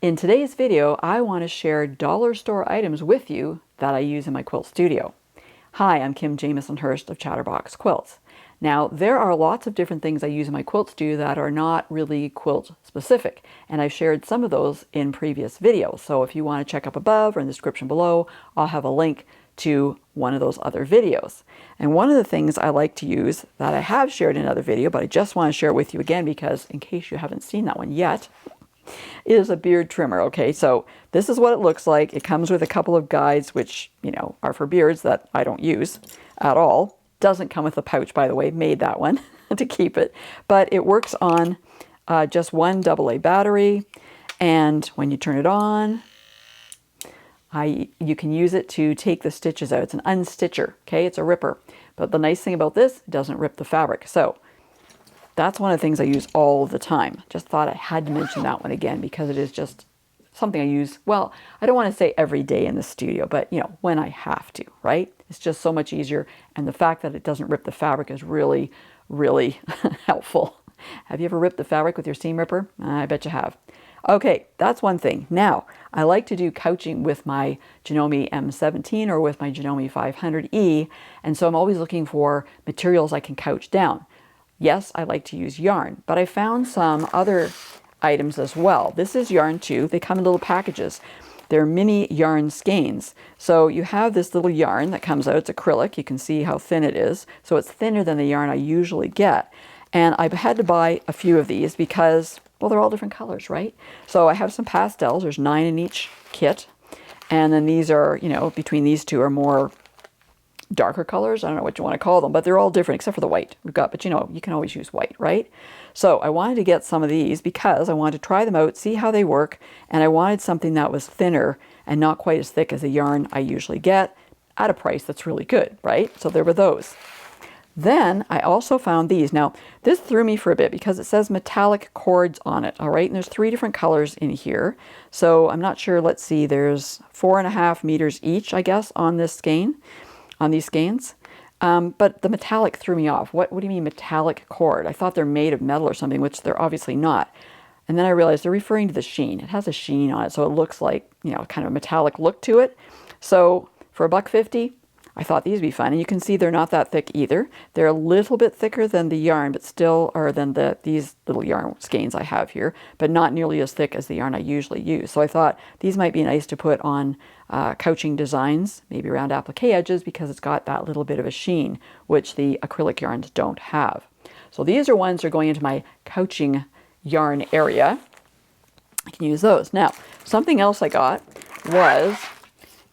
In today's video, I want to share dollar store items with you that I use in my quilt studio. Hi, I'm Kim Jamison Hurst of Chatterbox Quilts. Now, there are lots of different things I use in my quilt studio that are not really quilt specific, and I've shared some of those in previous videos. So if you want to check up above or in the description below, I'll have a link to one of those other videos. And one of the things I like to use that I have shared in another video, but I just want to share it with you again because in case you haven't seen that one yet, is a beard trimmer. Okay, so this is what it looks like. It comes with a couple of guides, which, are for beards that I don't use at all. Doesn't come with a pouch, by the way. Made that one to keep it. But it works on just one AA battery. And when you turn it on, you can use it to take the stitches out. It's an unstitcher, okay? It's a ripper. But the nice thing about this, it doesn't rip the fabric. So that's one of the things I use all the time. Just thought I had to mention that one again because it is just something I use, well, I don't want to say every day in the studio, but when I have to, right? It's just so much easier. And the fact that it doesn't rip the fabric is really, really helpful. Have you ever ripped the fabric with your seam ripper? I bet you have. Okay, that's one thing. Now, I like to do couching with my Janome M17 or with my Janome 500E, and so I'm always looking for materials I can couch down. Yes, I like to use yarn, but I found some other items as well. This is yarn too. They come in little packages. They're mini yarn skeins. So you have this little yarn that comes out. It's acrylic. You can see how thin it is. So it's thinner than the yarn I usually get. And I've had to buy a few of these because, well, they're all different colors, right? So I have some pastels. There's 9 in each kit. And then these are, between these two are more darker colors. I don't know what you want to call them, but they're all different except for the white we've got. But you can always use white, right? So I wanted to get some of these because I wanted to try them out, see how they work, and I wanted something that was thinner and not quite as thick as the yarn I usually get at a price that's really good, right? So there were those. Then I also found these. Now, this threw me for a bit because it says metallic cords on it, all right? And there's 3 different colors in here. So I'm not sure, let's see, there's 4.5 meters each, I guess, on this skein. On these skeins. But the metallic threw me off. What do you mean metallic cord? I thought they're made of metal or something, which they're obviously not. And then I realized they're referring to the sheen. It has a sheen on it, so it looks like, kind of a metallic look to it. So for $1.50, I thought these would be fun. And you can see they're not that thick either. They're a little bit thicker than the yarn, but still, or than these little yarn skeins I have here, but not nearly as thick as the yarn I usually use. So I thought these might be nice to put on couching designs, maybe around applique edges, because it's got that little bit of a sheen, which the acrylic yarns don't have. So these are ones that are going into my couching yarn area. I can use those. Now, something else I got was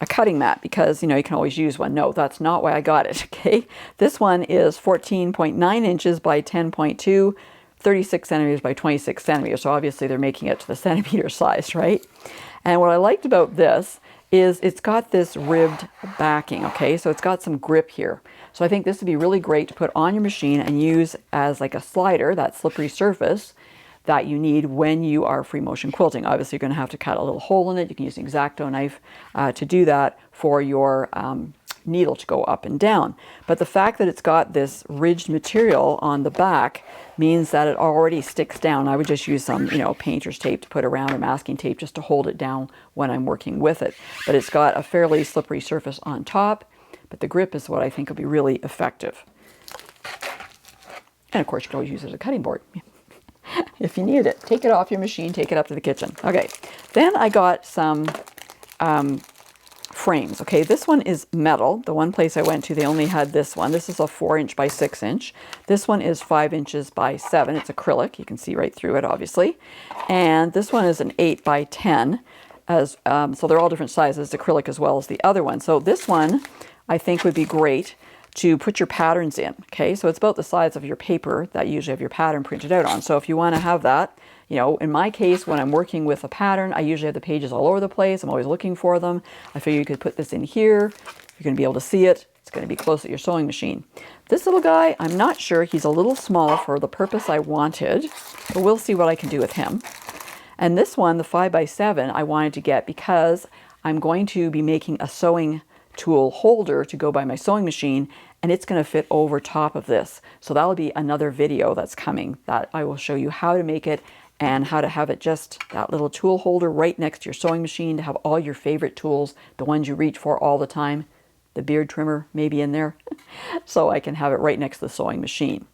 a cutting mat because, you can always use one. No, that's not why I got it, okay? This one is 14.9 inches by 10.2, 36 centimeters by 26 centimeters. So obviously they're making it to the centimeter size, right? And what I liked about this is it's got this ribbed backing, okay? So it's got some grip here. So I think this would be really great to put on your machine and use as like a slider, that slippery surface that you need when you are free motion quilting. Obviously, you're going to have to cut a little hole in it. You can use an X-Acto knife to do that for your needle to go up and down. But the fact that it's got this ridged material on the back means that it already sticks down. I would just use some, painter's tape to put around, or masking tape just to hold it down when I'm working with it. But it's got a fairly slippery surface on top, but the grip is what I think will be really effective. And of course, you can always use it as a cutting board. If you need it, take it off your machine, take it up to the kitchen. Okay, then I got some frames. Okay, this one is metal. The one place I went to, they only had this one. This is a 4-inch by 6-inch. This one is 5 inches by 7. It's acrylic. You can see right through it, obviously. And this one is an 8 by 10. So they're all different sizes, acrylic as well as the other one. So this one, I think, would be great to put your patterns in, okay? So it's about the size of your paper that you usually have your pattern printed out on. So if you want to have that, in my case, when I'm working with a pattern, I usually have the pages all over the place. I'm always looking for them. I figure you could put this in here. You're going to be able to see it. It's going to be close at your sewing machine. This little guy, I'm not sure. He's a little small for the purpose I wanted, but we'll see what I can do with him. And this one, the 5 by 7, I wanted to get because I'm going to be making a sewing tool holder to go by my sewing machine, and it's going to fit over top of this. So that'll be another video that's coming that I will show you how to make it and how to have it just that little tool holder right next to your sewing machine to have all your favorite tools, the ones you reach for all the time. The beard trimmer maybe in there, so I can have it right next to the sewing machine.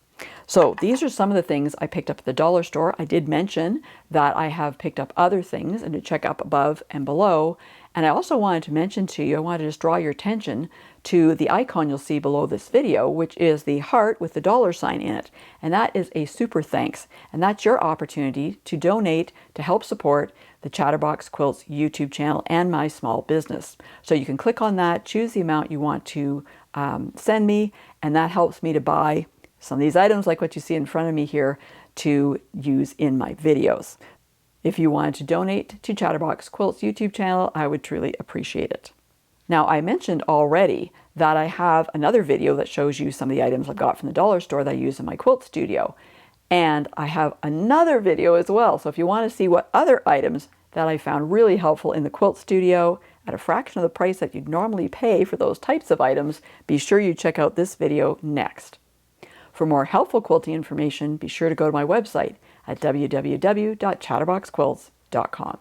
So these are some of the things I picked up at the dollar store. I did mention that I have picked up other things, and to check up above and below. And I also wanted to mention to you, I wanted to just draw your attention to the icon you'll see below this video, which is the heart with the dollar sign in it. And that is a super thanks. And that's your opportunity to donate to help support the Chatterbox Quilts YouTube channel and my small business. So you can click on that, choose the amount you want to send me, and that helps me to buy some of these items like what you see in front of me here to use in my videos. If you wanted to donate to Chatterbox Quilts YouTube channel, I would truly appreciate it. Now, I mentioned already that I have another video that shows you some of the items I've got from the dollar store that I use in my quilt studio. And I have another video as well. So if you want to see what other items that I found really helpful in the quilt studio at a fraction of the price that you'd normally pay for those types of items, be sure you check out this video next. For more helpful quilting information, be sure to go to my website at www.chatterboxquilts.com.